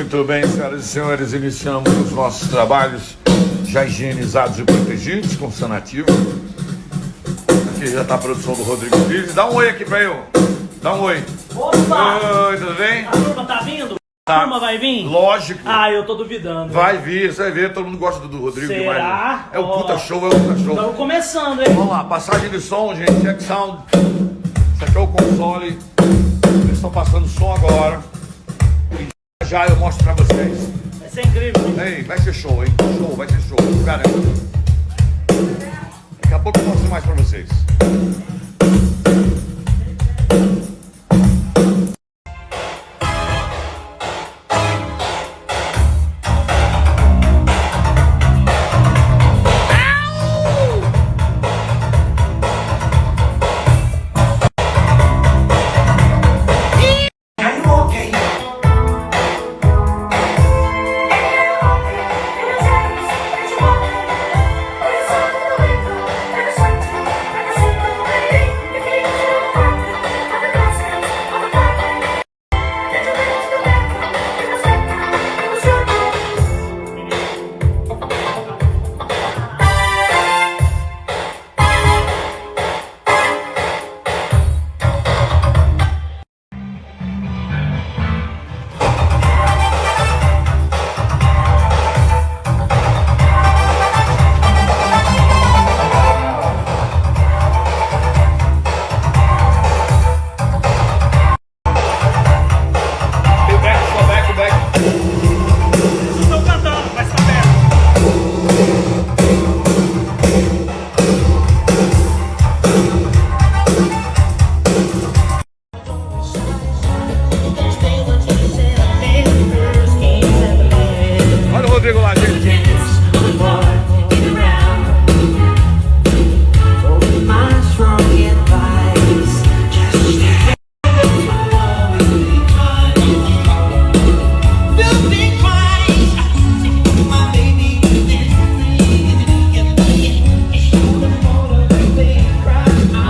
Muito bem, senhoras e senhores, iniciamos os nossos trabalhos já higienizados e protegidos com sanativo. Aqui já está a produção do Rodrigo Pires. Dá um oi aqui para eu. Dá um oi. Opa! Oi, tudo bem? A turma tá vindo? Tá. A turma vai vir? Lógico. Ah, eu tô duvidando. Vai vir, você vai ver, todo mundo gosta do Rodrigo Será? demais. É o Ó. puta show, é o puta show. Estamos começando, hein? Vamos lá, passagem de som, gente, check sound. Isso aqui é o console. Eles estão passando som agora. E já eu mostro pra vocês. Vai ser incrível, hein? Ei, vai ser show, hein? Show, vai ser show. Caramba. Daqui a pouco eu mostro mais pra vocês. Olha o Rodrigo lá, gente.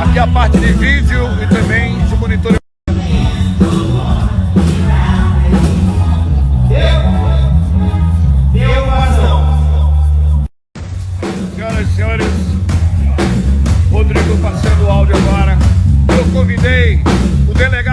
Aqui a parte de vídeo e também de monitoramento. Senhoras e senhores, Rodrigo passando o áudio agora. Eu convidei o delegado